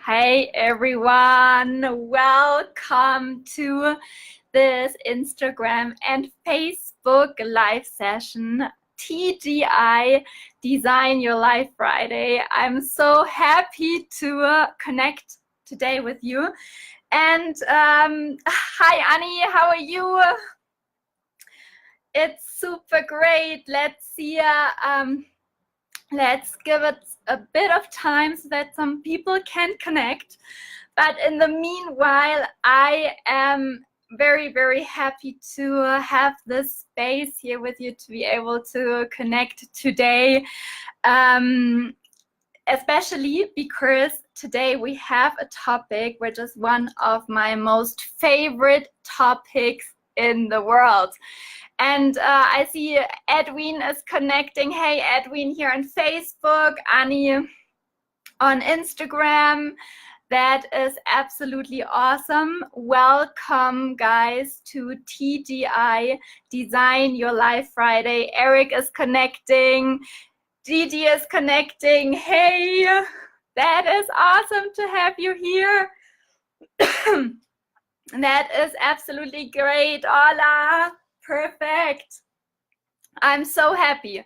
Hey everyone, welcome to this Instagram and Facebook live session, TGI Design Your Life Friday. I'm so happy to connect today with you. And hi Annie, how are you? It's super great. Let's see. Let's give it a bit of time so that some people can connect. But in the meanwhile, I am very, very happy to have this space here with you to be able to connect today. Especially because today we have a topic which is one of my most favorite topics in the world. And I see Edwin is connecting. Hey, Edwin here on Facebook, Annie on Instagram. That is absolutely awesome. Welcome, guys, to TGI Design Your Life Friday. Eric is connecting. Gigi is connecting. Hey, that is awesome to have you here. That is absolutely great. Hola. Perfect. I'm so happy.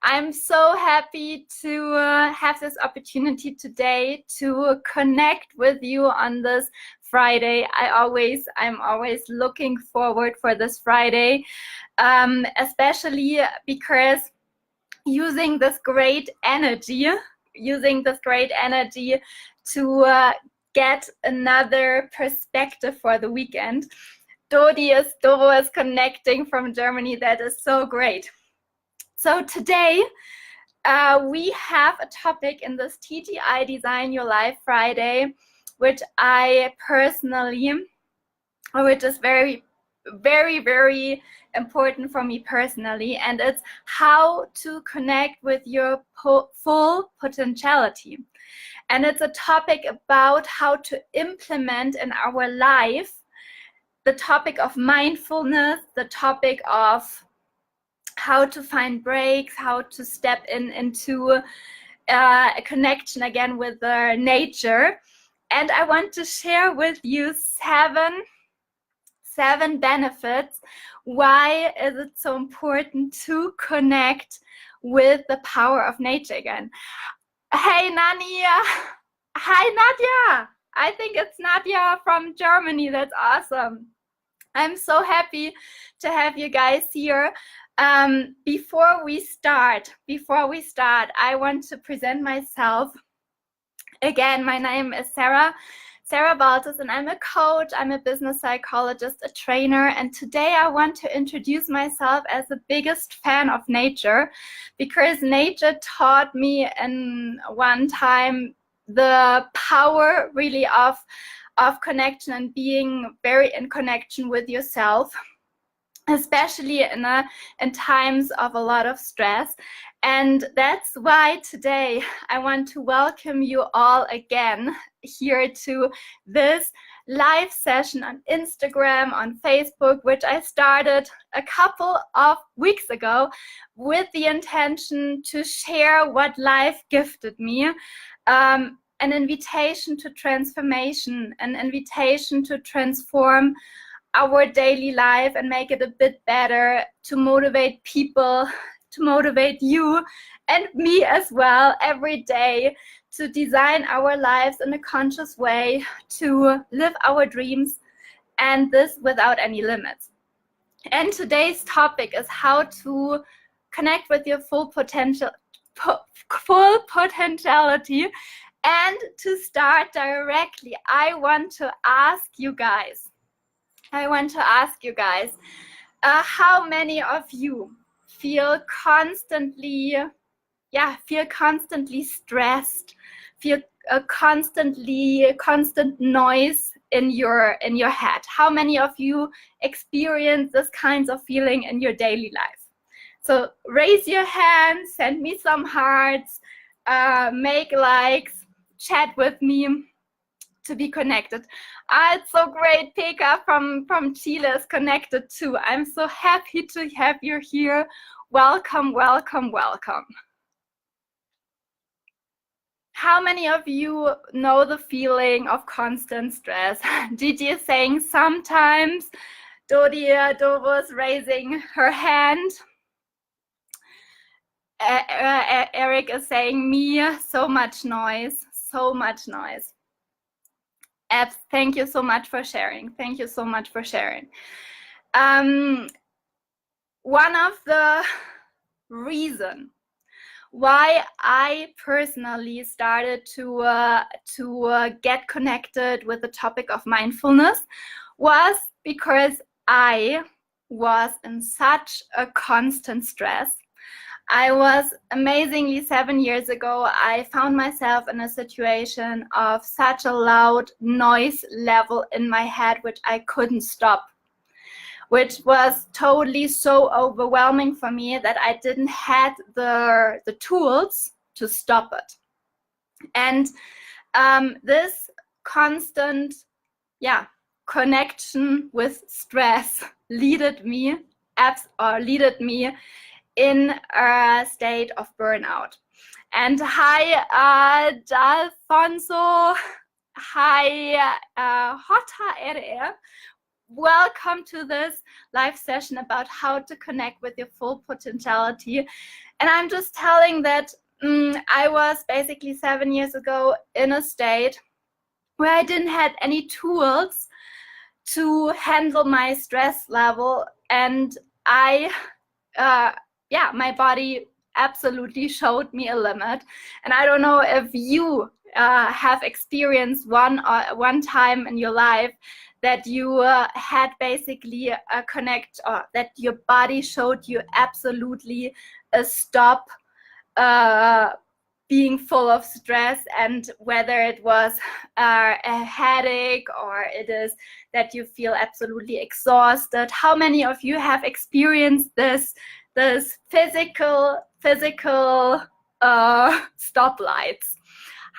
I'm so happy to have this opportunity today to connect with you on this Friday. I'm always looking forward for this Friday, especially because using this great energy to get another perspective for the weekend. Doro is connecting from Germany. That is so great. So today we have a topic in this TGI Design Your Life Friday, which is very, very, very important for me personally, and it's how to connect with your full potentiality. And it's a topic about how to implement in our life the topic of mindfulness, the topic of how to find breaks, how to step into a connection again with nature. And I want to share with you seven benefits. Why is it so important to connect with the power of nature again? Hey, Nania. Hi, Nadia. I think it's Nadia from Germany. That's awesome. I'm so happy to have you guys here. Before we start, I want to present myself. Again, my name is Sarah Baltus, and I'm a coach, I'm a business psychologist, a trainer, and today I want to introduce myself as the biggest fan of nature, because nature taught me in one time the power really of connection and being very in connection with yourself, especially in times of a lot of stress. And that's why today I want to welcome you all again here to this live session on Instagram, on Facebook, which I started a couple of weeks ago with the intention to share what life gifted me. An invitation to transformation, an invitation to transform our daily life and make it a bit better, to motivate people, to motivate you and me as well every day, to design our lives in a conscious way, to live our dreams, and this without any limits. And today's topic is how to connect with your full potentiality. And to start directly, I want to ask you guys, how many of you feel constantly stressed, feel a constant noise in your head? How many of you experience this kinds of feeling in your daily life? So raise your hand, send me some hearts, make likes, chat with me to be connected. It's so great. Pekka from Chile is connected too. I'm so happy to have you here. Welcome, welcome, welcome. How many of you know the feeling of constant stress? Gigi is saying sometimes. Do was raising her hand. Eric is saying me, so much noise, so much noise. Abs, thank you so much for sharing. Thank you so much for sharing. One of the reasons why I personally started to get connected with the topic of mindfulness was because I was in such a constant stress. I was amazingly 7 years ago, I found myself in a situation of such a loud noise level in my head, which I couldn't stop, which was totally so overwhelming for me that I didn't have the tools to stop it. And this constant, connection with stress leaded me in a state of burnout. And hi, Dalfonso, hi, Hota RR. Welcome to this live session about how to connect with your full potentiality. And I'm just telling that I was basically 7 years ago in a state where I didn't have any tools to handle my stress level, and my body absolutely showed me a limit. And I don't know if you have experienced one time in your life that you had basically a connect, or that your body showed you absolutely a stop being full of stress, and whether it was a headache or it is that you feel absolutely exhausted. How many of you have experienced this physical stoplights?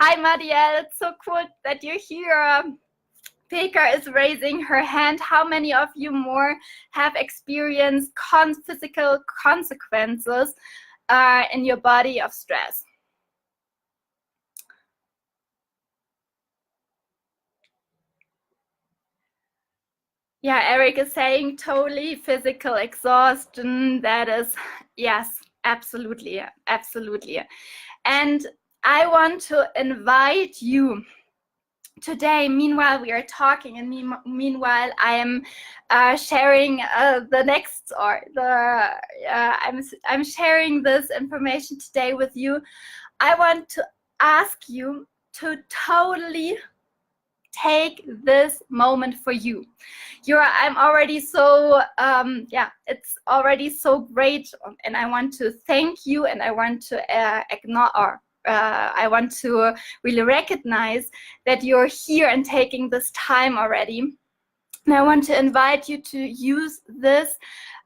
Hi Marielle, it's so cool that you're here. Pekka is raising her hand. How many of you more have experienced physical consequences in your body of stress? Yeah, Eric is saying totally physical exhaustion. That is, yes, absolutely, absolutely. And I want to invite you today, meanwhile we are talking, and meanwhile I am sharing the next, or the I'm sharing this information today with you. I want to ask you to totally take this moment for you. I'm already so it's already so great, and I want to thank you, and I want to I want to really recognize that you're here and taking this time already. And I want to invite you to use this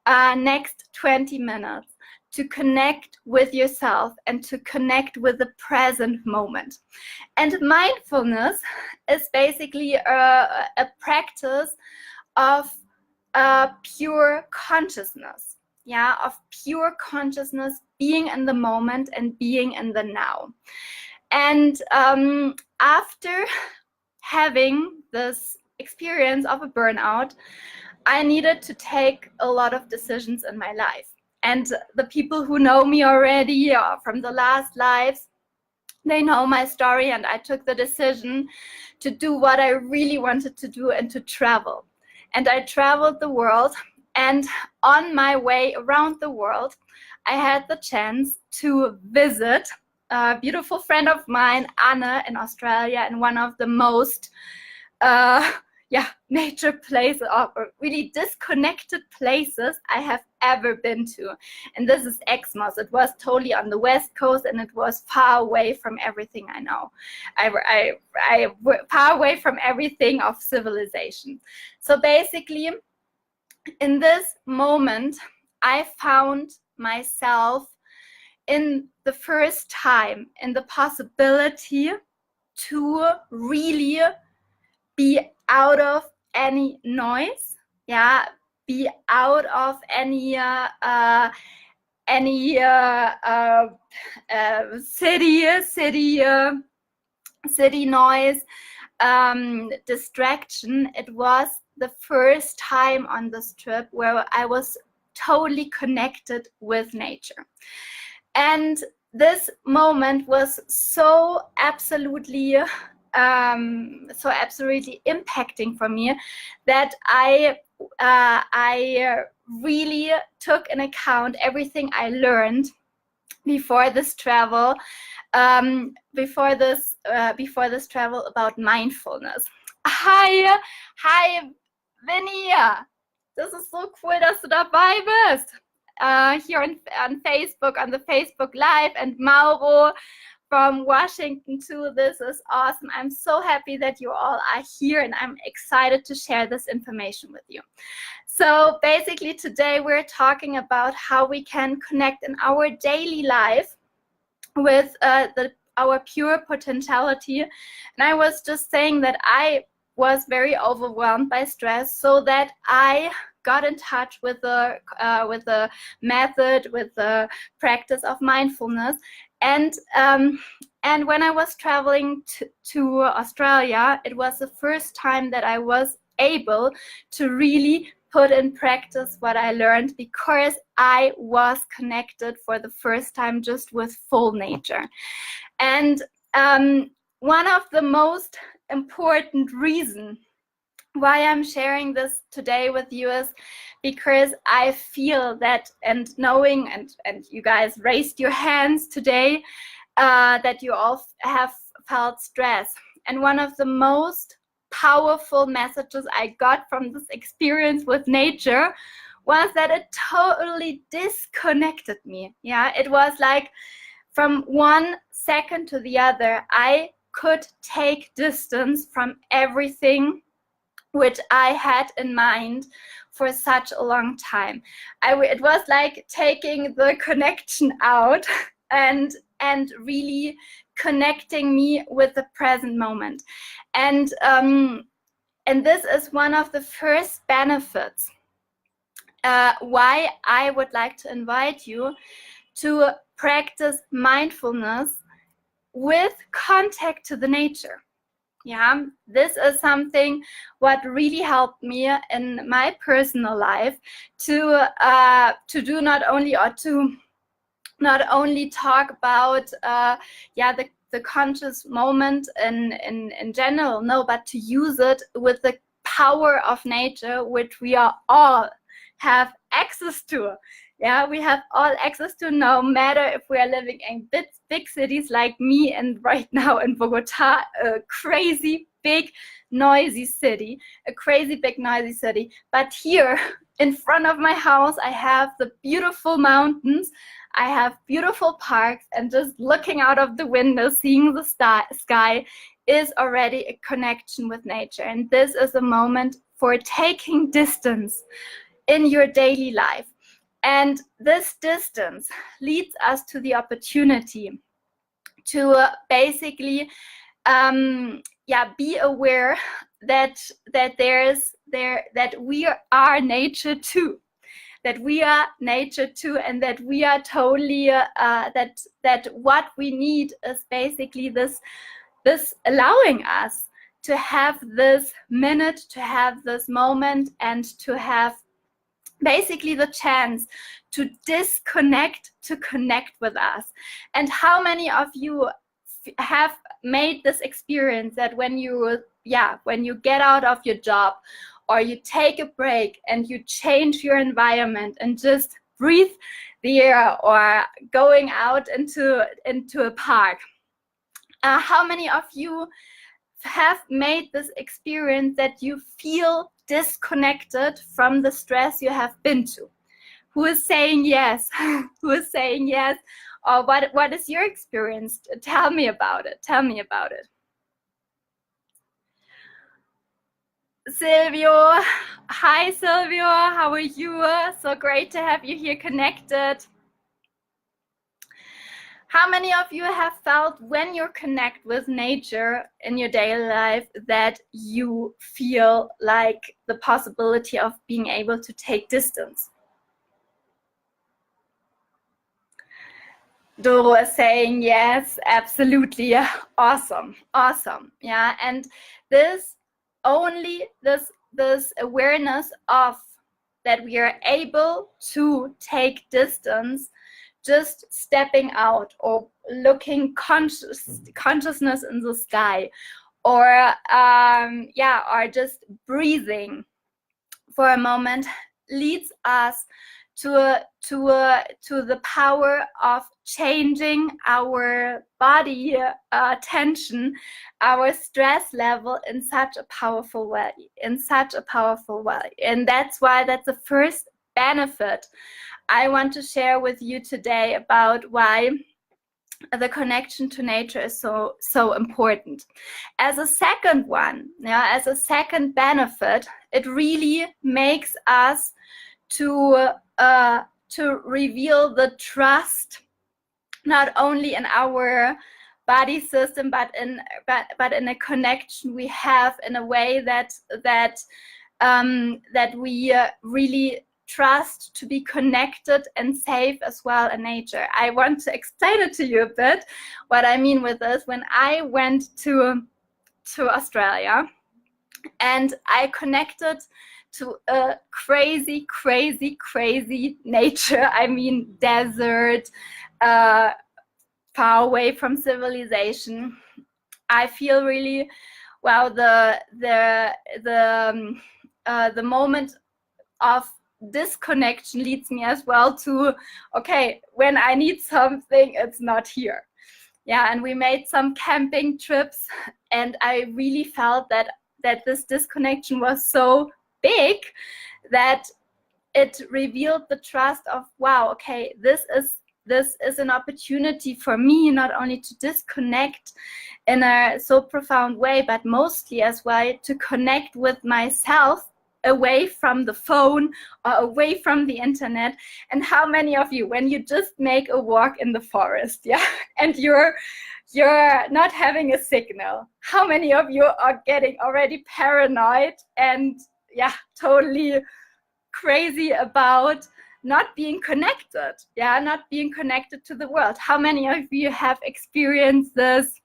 next 20 minutes to connect with yourself and to connect with the present moment. And mindfulness is basically a practice of pure consciousness, of pure consciousness, being in the moment and being in the now. And after having this experience of a burnout, I needed to take a lot of decisions in my life. And the people who know me already from the last lives, they know my story, and I took the decision to do what I really wanted to do and to travel. And I traveled the world, and on my way around the world, I had the chance to visit a beautiful friend of mine, Anna, in Australia, in one of the most nature places, or really disconnected places I have ever been to. And this is Exmouth. It was totally on the west coast, and it was far away from everything I know. I far away from everything of civilization. So basically, in this moment, I found myself in the first time in the possibility to really be out of any noise, be out of any city city noise, distraction. It was the first time on this trip where I was totally connected with nature. And this moment was so absolutely impacting for me that I really took in account everything I learned before this travel, before this travel about mindfulness. Hi, Vinny. Das ist so cool, dass du dabei bist. Here on Facebook, on the Facebook Live, and Mauro from Washington too. This is awesome. I'm so happy that you all are here, and I'm excited to share this information with you. So basically today we're talking about how we can connect in our daily life with our pure potentiality. And I was just saying that I was very overwhelmed by stress, so that I got in touch with the method, with the practice of mindfulness. And when I was traveling to Australia, it was the first time that I was able to really put in practice what I learned, because I was connected for the first time just with full nature. And one of the most important reasons why I'm sharing this today with you is because I feel that, and knowing, and you guys raised your hands today, that you all have felt stress. And one of the most powerful messages I got from this experience with nature was that it totally disconnected me. Yeah, it was like from one second to the other, I could take distance from everything which I had in mind for such a long time. It was like taking the connection out and really connecting me with the present moment. And this is one of the first benefits why I would like to invite you to practice mindfulness with contact to the nature. Yeah, this is something what really helped me in my personal life to do not only talk about the conscious moment in general, no, but to use it with the power of nature, which we are all have access to. Yeah, we have all access to, no matter if we are living in big cities like me and right now in Bogota, a crazy big noisy city, But here in front of my house, I have the beautiful mountains, I have beautiful parks, and just looking out of the window, seeing the sky is already a connection with nature. And this is a moment for taking distance in your daily life. And this distance leads us to the opportunity to basically be aware that we are nature too, and that we are totally that what we need is basically this allowing us to have this minute, to have this moment, and to have basically the chance to disconnect, to connect with us. And how many of you have made this experience that when you get out of your job, or you take a break and you change your environment and just breathe the air, or going out into a park, how many of you have made this experience that you feel disconnected from the stress you have been to? Who is saying yes? Who is saying yes? Or what is your experience? Tell me about it. Silvio, hi Silvio, how are you? So great to have you here connected. How many of you have felt when you connect with nature in your daily life that you feel like the possibility of being able to take distance? Doro is saying yes, absolutely, awesome, awesome. Yeah, and this awareness of that we are able to take distance, just stepping out or looking consciousness in the sky, or or just breathing for a moment, leads us to the power of changing our body tension, our stress level in such a powerful way, and that's why that's the first benefit I want to share with you today about why the connection to nature is so important. As a second one, as a second benefit, it really makes us to reveal the trust, not only in our body system, but in a connection we have, in a way that we really trust to be connected and safe as well in nature. I want to explain it to you a bit, what I mean with this. When I went to Australia and I connected to a crazy nature, I mean desert, far away from civilization, I feel really, well, the moment of disconnection leads me as well to, okay, when I need something, it's not here. Yeah, and we made some camping trips, and I really felt that this disconnection was so big that it revealed the trust of, wow, okay, this is an opportunity for me not only to disconnect in a so profound way, but mostly as well to connect with myself, away from the phone or away from the internet. And how many of you, when you just make a walk in the forest, yeah, and you're not having a signal, how many of you are getting already paranoid and totally crazy about not being connected, not being connected to the world? How many of you have experienced this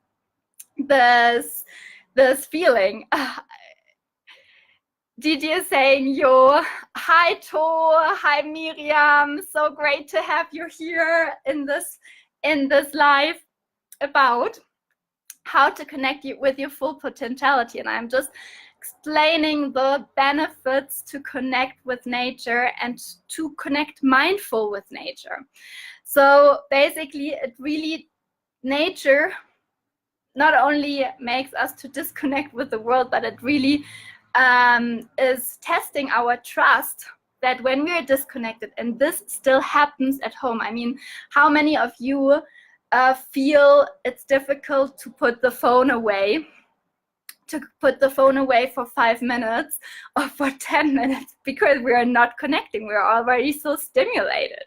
feeling? Didier saying yo, hi To, hi Miriam, so great to have you here in this live about how to connect you with your full potentiality. And I'm just explaining the benefits to connect with nature and to connect mindful with nature. So basically, it really, nature not only makes us to disconnect with the world, but it really is testing our trust that when we're disconnected, and this still happens at home. I mean, how many of you feel it's difficult to put the phone away, for 5 minutes or for 10 minutes because we are not connecting? We're already so stimulated.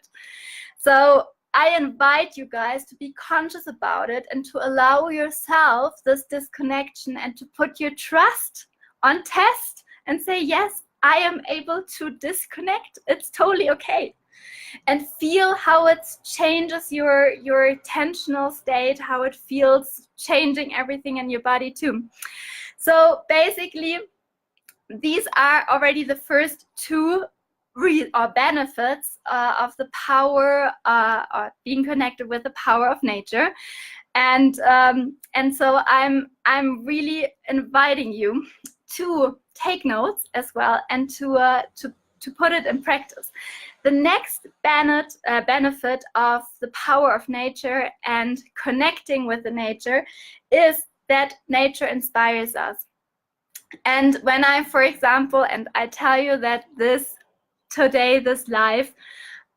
So I invite you guys to be conscious about it and to allow yourself this disconnection and to put your trust on test and say, yes, I am able to disconnect. It's totally okay. And feel how it changes your tensional state, how it feels changing everything in your body too. So basically, these are already the first two benefits of the power, or being connected with the power of nature. And so I'm really inviting you to take notes as well, and to put it in practice. The next benefit of the power of nature and connecting with the nature is that nature inspires us. And when I, for example, and I tell you that this life,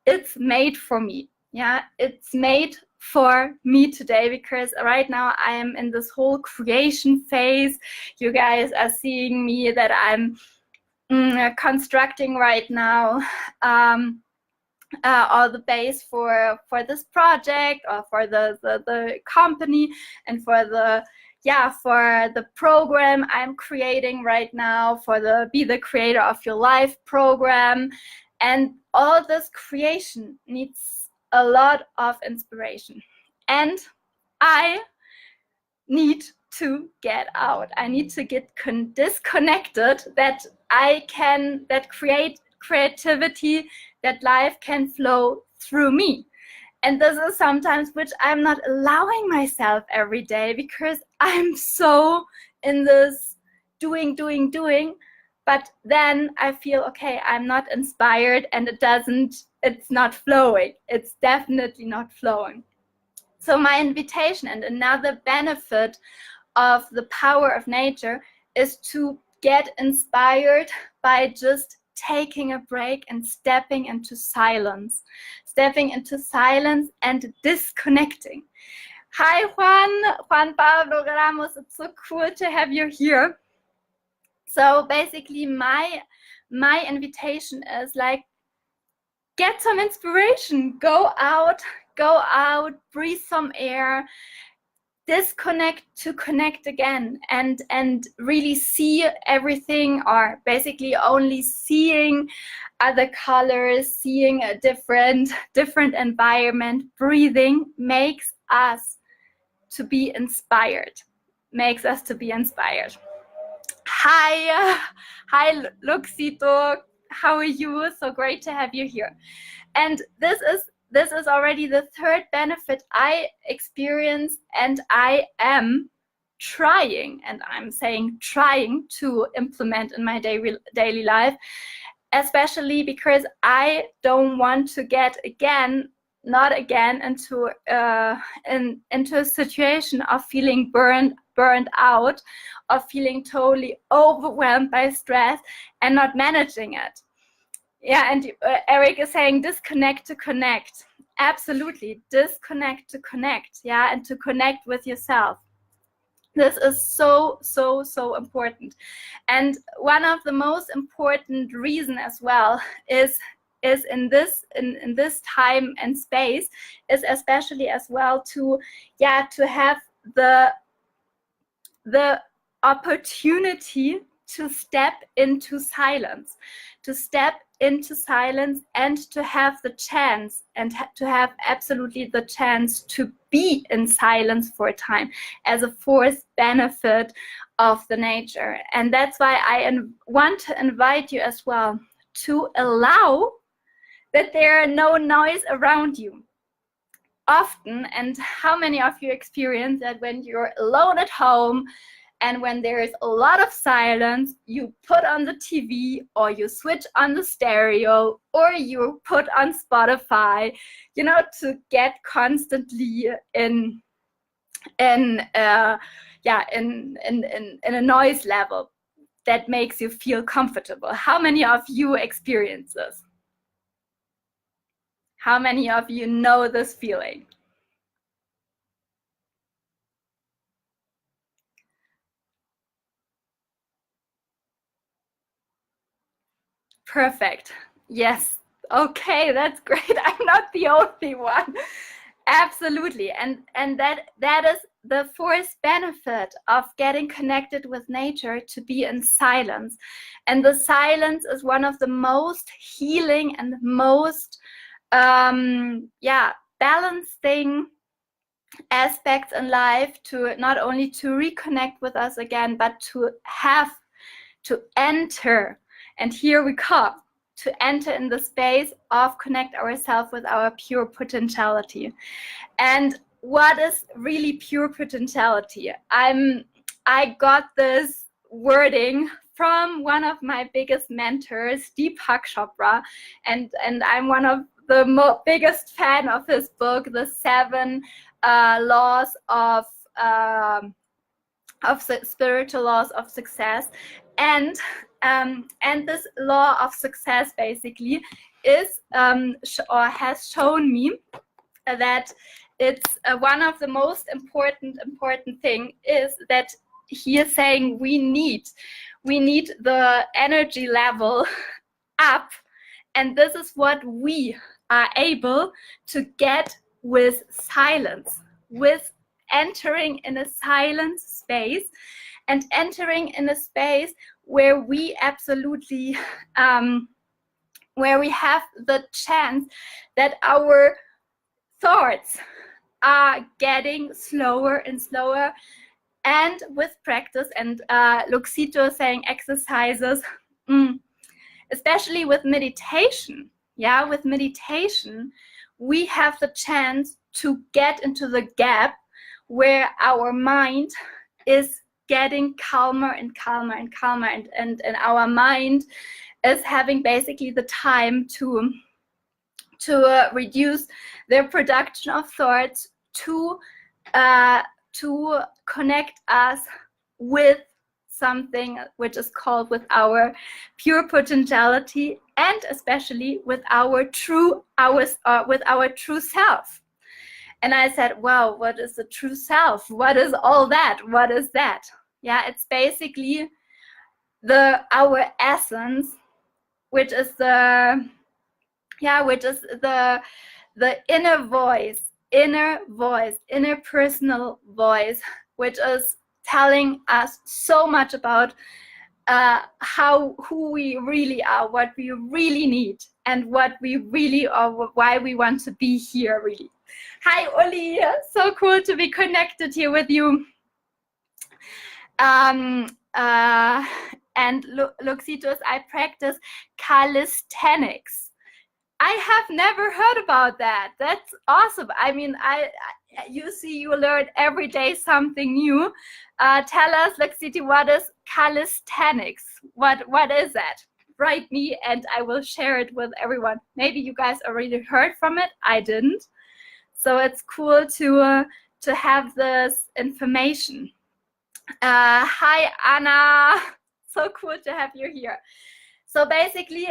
it's made for me. Yeah, it's made for me today, because right now I am in this whole creation phase. You guys are seeing me that I'm constructing right now all the base for this project, or for the company, and for the program I'm creating right now, for the Be the Creator of Your Life program. And all this creation needs a lot of inspiration. and I need to get out. I need to get disconnected, that creativity, that life can flow through me. And this is sometimes which I'm not allowing myself every day, because I'm so in this doing. But then I feel, okay, I'm not inspired, and it's not flowing. It's definitely not flowing. So my invitation, and another benefit of the power of nature, is to get inspired by just taking a break and stepping into silence and disconnecting. Hi, Juan Pablo Ramos, it's so cool to have you here. So basically my invitation is like, get some inspiration, go out, breathe some air, disconnect to connect again, and really see everything, or basically only seeing other colors, seeing a different environment. Breathing makes us to be inspired, Hi Luxito, how are you? So great to have you here. And this is already the third benefit I experience, and I am trying, and I'm saying trying, to implement in my daily life, especially because I don't want to get not again into a situation of feeling burned out, of feeling totally overwhelmed by stress and not managing it. Yeah, and Eric is saying disconnect to connect. Absolutely, disconnect to connect. Yeah, and to connect with yourself. This is so important. And one of the most important reason as well is in this time and space, is especially as well to have the opportunity to step into silence, and to have the chance, and to have absolutely the chance to be in silence for a time, as a fourth benefit of the nature. And that's why I want to invite you as well to allow that there are no noise around you. Often, and how many of you experience that when you're alone at home, and when there is a lot of silence, you put on the TV, or you switch on the stereo, or you put on Spotify, to get constantly in a noise level that makes you feel comfortable. How many of you experience this? How many of you know this feeling? Perfect. Yes. Okay, that's great. I'm not the only one. Absolutely. And that is the fourth benefit of getting connected with nature, to be in silence. And the silence is one of the most healing and most balancing aspects in life, to not only to reconnect with us again, but to have to enter, and here we come, to enter in the space of connect ourselves with our pure potentiality. And what is really pure potentiality? I got this wording from one of my biggest mentors, Deepak Chopra, and I'm one of the biggest fan of his book, The 7 Laws of Spiritual Laws of Success. And this law of success basically is or has shown me that it's one of the most important thing is that he is saying we need the energy level up, and this is what we are able to get with silence, with entering in a silent space, and entering in a space where we absolutely where we have the chance that our thoughts are getting slower and slower. And with practice, and Luxito saying exercises, especially with meditation, yeah, with meditation, we have the chance to get into the gap where our mind is getting calmer and calmer and calmer, and our mind is having basically the time to reduce their production of thoughts, to connect us with something which is called with our pure potentiality, and especially with our true self. And I said, wow, what is the true self? What is all that? What is that? Yeah, it's basically our essence, which is the inner voice, inner personal voice, which is telling us so much about who we really are, what we really need, and what we really are, why we want to be here, really. Hi, Uli. So cool to be connected here with you. And Luxitos, I practice calisthenics. I have never heard about that. That's awesome. I mean, you see, you learn every day something new. Tell us, Luxito, what is calisthenics? What is that? Write me and I will share it with everyone. Maybe you guys already heard from it. I didn't. So it's cool to have this information. Hi, Anna. So cool to have you here. So basically,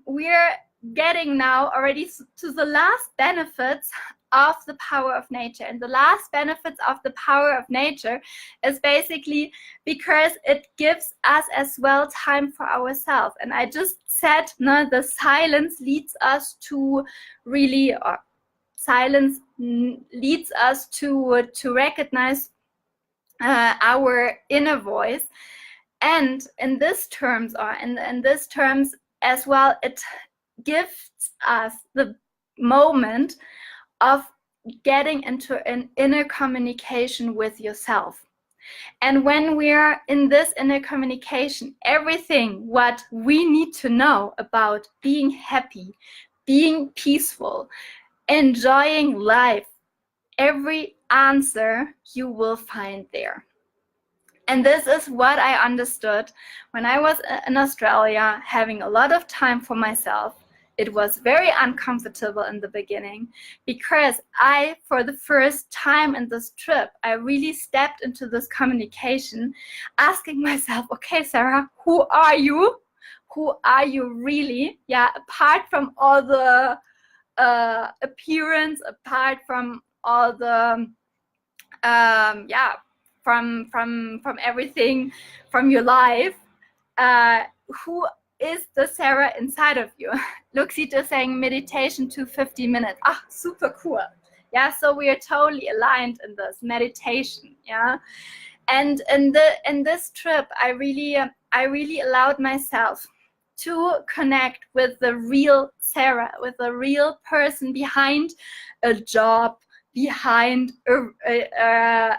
we're getting now already to the last benefits of the power of nature. And the last benefits of the power of nature is basically because it gives us as well time for ourselves. And I just said, no, the silence leads us to really, silence leads us to recognize our inner voice. And in this terms, as well, it gives us the moment of getting into an inner communication with yourself. And when we are in this inner communication, everything what we need to know about being happy, being peaceful, enjoying life, every answer you will find there. And this is what I understood when I was in Australia, having a lot of time for myself. It was very uncomfortable in the beginning because for the first time in this trip, I really stepped into this communication, asking myself, okay, Sarah, who are you? Who are you really? Yeah, apart from all the appearance, apart from all the, from everything from your life, who is the Sarah inside of you? Luxito saying meditation to 50 minutes. Ah, super cool. Yeah, so we are totally aligned in this meditation. Yeah, and in this trip, I really allowed myself to connect with the real Sarah, with the real person behind a job, behind a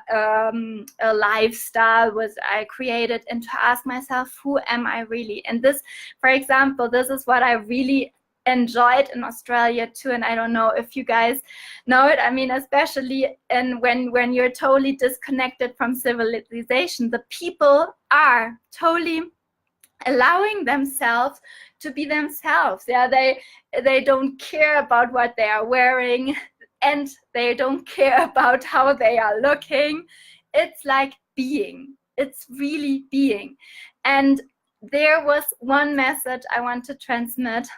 lifestyle was I created, and to ask myself, who am I really? And this, for example, this is what I really enjoyed in Australia too. And I don't know if you guys know it. I mean, especially when you're totally disconnected from civilization, the people are totally allowing themselves to be themselves. Yeah, they don't care about what they are wearing, and they don't care about how they are looking. It's like being. It's really being. And there was one message I want to transmit.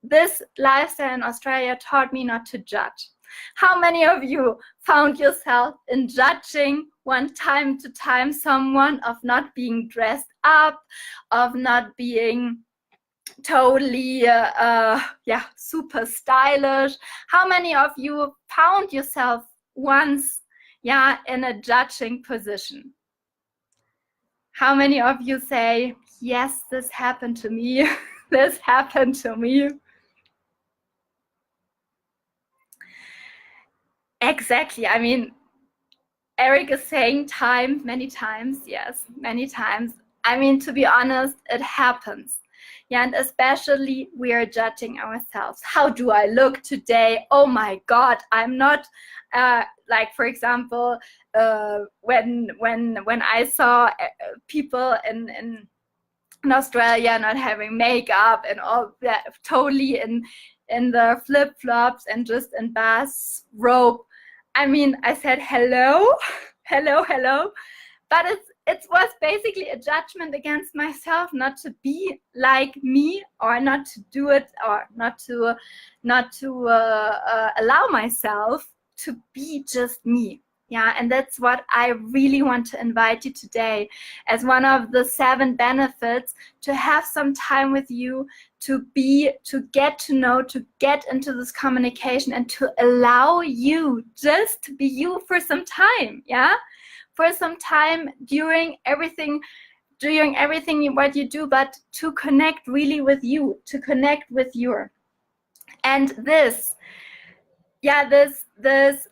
This lifestyle in Australia taught me not to judge. How many of you found yourself in judging one time to time someone of not being dressed up, of not being totally super stylish? How many of you found yourself once in a judging position? How many of you say, yes, this happened to me? This happened to me. Exactly. I mean, Eric is saying time many times. Yes, many times. I mean, to be honest, it happens. Yeah, and especially we are judging ourselves. How do I look today? Oh my God, I'm not like, for example, when I saw people in Australia not having makeup and all that, totally in the flip-flops and just in bathrobe. I mean, I said hello, hello, but it was basically a judgment against myself not to be like me, or not to do it, or not to allow myself to be just me. Yeah, and that's what I really want to invite you today as one of the 7 benefits, to have some time with you, to get to know, to get into this communication, and to allow you just to be you for some time. Yeah, for some time during everything what you do, but to connect really with you, to connect with your. And this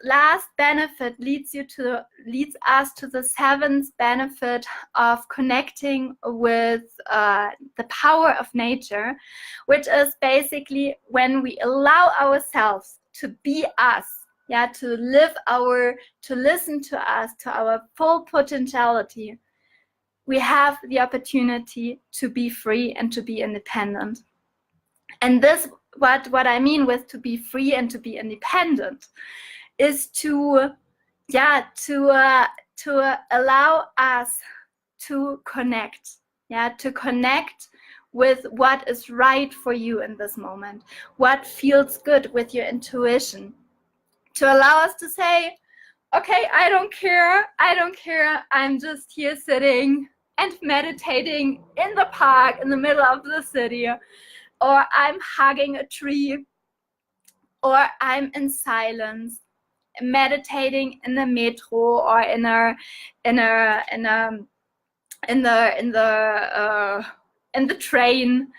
last benefit leads us to the 7th benefit of connecting with the power of nature, which is basically when we allow ourselves to be us. Yeah, to listen to us, to our full potentiality. We have the opportunity to be free and to be independent. And this, what I mean with to be free and to be independent, is to allow us to connect. Yeah, to connect with what is right for you in this moment, what feels good with your intuition, to allow us to say, okay, I don't care, I'm just here sitting and meditating in the park in the middle of the city, or I'm hugging a tree, or I'm in silence, meditating in the metro, or in the train.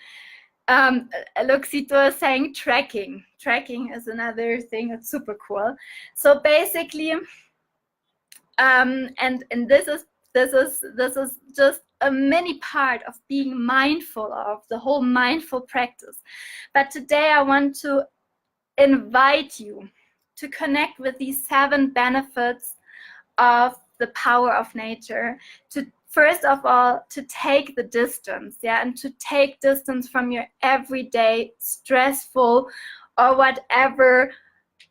Luxito is saying trekking. Trekking is another thing. It's super cool. So basically, and this is just a mini part of being mindful of the whole mindful practice. But today I want to invite you to connect with these 7 benefits of the power of nature, to first of all to take the distance, yeah, and to take distance from your everyday stressful or whatever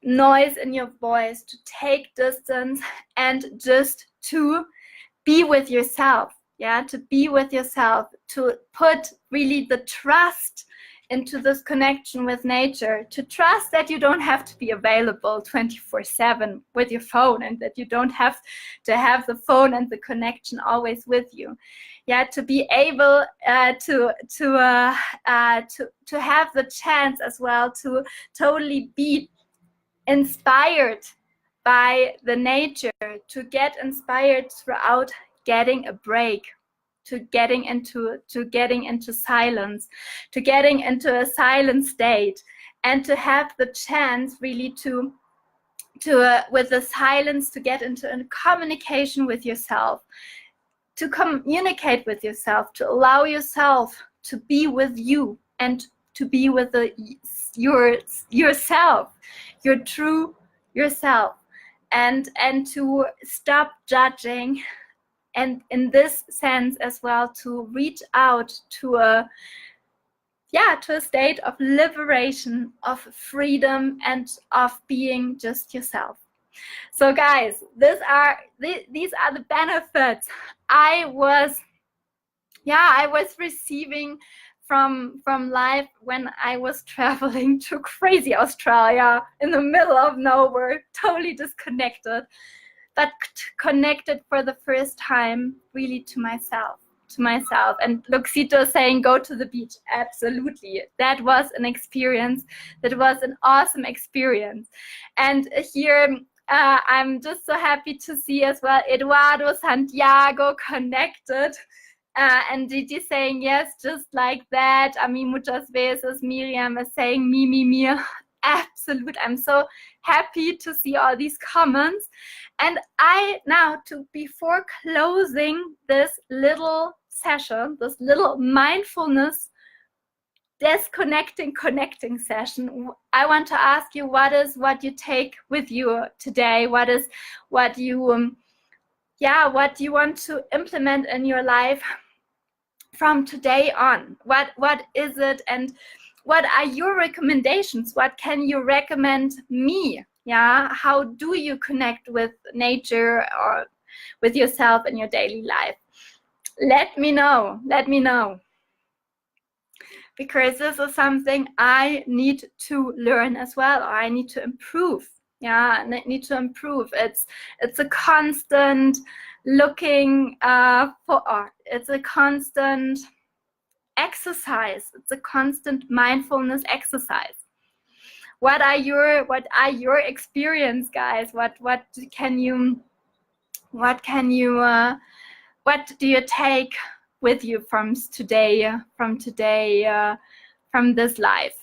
noise in your voice, to take distance and just to be with yourself. Yeah, to be with yourself, to put really the trust into this connection with nature, to trust that you don't have to be available 24/7 with your phone, and that you don't have to have the phone and the connection always with you. Yeah, to be able to have the chance as well to totally be inspired by the nature, to get inspired throughout getting a break, to getting into silence, to getting into a silent state, and to have the chance really to with the silence to get into a communication with yourself, to communicate with yourself, to allow yourself to be with you and to be with yourself, your true yourself, and to stop judging. And in this sense as well, to reach out to a state of liberation, of freedom, and of being just yourself. So guys, these are the benefits I was receiving from life when I was traveling to crazy Australia in the middle of nowhere, totally disconnected, but connected for the first time really to myself. And Luxito saying go to the beach. Absolutely, that was an experience, that was an awesome experience. And here I'm just so happy to see as well Eduardo Santiago connected, and Gigi saying yes, just like that. Muchas veces. Miriam is saying me. absolute. I'm so happy to see all these comments. And before closing this little session, this little mindfulness disconnecting, connecting session, I want to ask you, what you take with you today? What you want to implement in your life from today on? What is it, and what are your recommendations? What can you recommend me? Yeah, how do you connect with nature or with yourself in your daily life? Let me know. Let me know. Because this is something I need to learn as well, or I need to improve. Yeah, and I need to improve. It's a constant looking it's a constant exercise. It's a constant mindfulness exercise. What are your experience, guys? What do you take with you from today, from this life?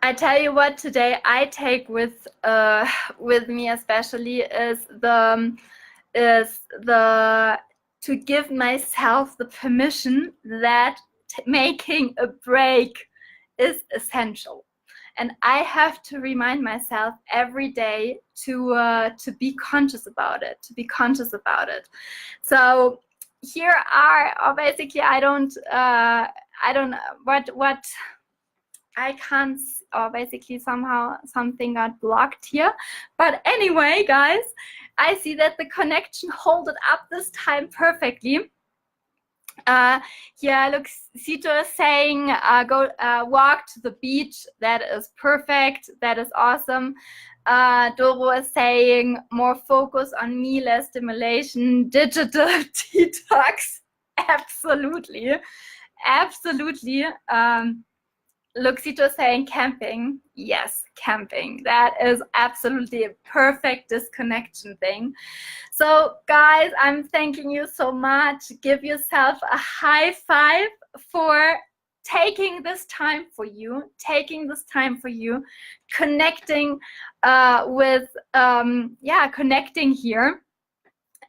I tell you what, today I take with me especially is to give myself the permission that making a break is essential. And I have to remind myself every day to be conscious about it, So here are basically, I don't what I can't, or basically somehow something got blocked here. But anyway, guys, I see that the connection held it up this time perfectly. Yeah, look, Sito is saying go walk to the beach. That is perfect. That is awesome. Doro is saying more focus on me, less stimulation, digital detox. Absolutely, absolutely. Luxito saying camping. Yes, camping. That is absolutely a perfect disconnection thing. So guys, I'm thanking you so much. Give yourself a high five for taking this time for you, connecting connecting here.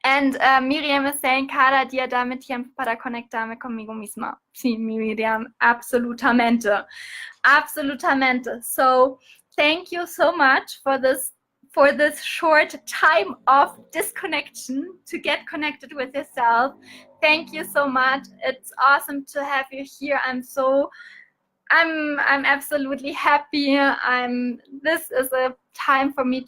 And Miriam is saying, cada día dame tiempo para conectarme conmigo misma. Sí, Miriam, absolutamente. Absolutamente. So thank you so much for this short time of disconnection to get connected with yourself. Thank you so much. It's awesome to have you here. I'm absolutely happy. This is a time for me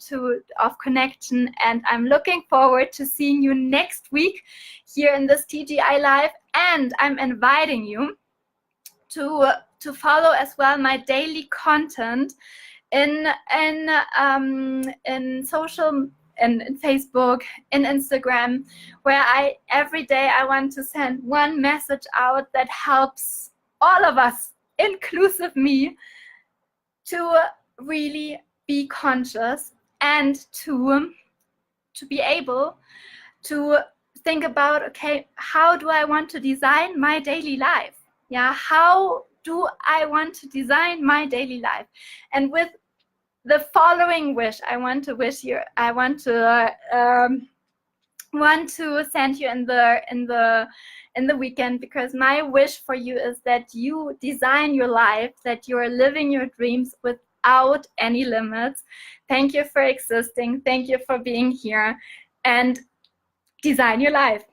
of connection, and I'm looking forward to seeing you next week here in this TGI Live. And I'm inviting you to follow as well my daily content in social, in Facebook, in Instagram, where every day I want to send one message out that helps all of us, inclusive me, to really be conscious and to be able to think about, okay, how do I want to design my daily life? Yeah, how do I want to design my daily life? And with the following wish, I want to send you in the weekend, because my wish for you is that you design your life, that you are living your dreams without any limits. Thank you for existing. Thank you for being here, and design your life.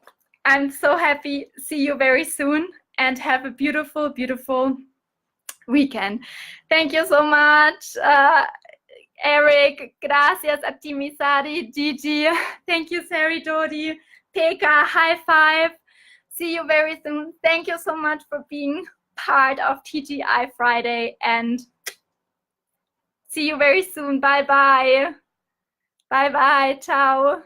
I'm so happy. See you very soon, and have a beautiful, beautiful weekend. Thank you so much. Eric, gracias a ti, Misari, Gigi. Thank you, Sari, Dodi, Pekka, high five. See you very soon. Thank you so much for being part of TGI Friday, and see you very soon. Bye-bye. Bye-bye. Ciao.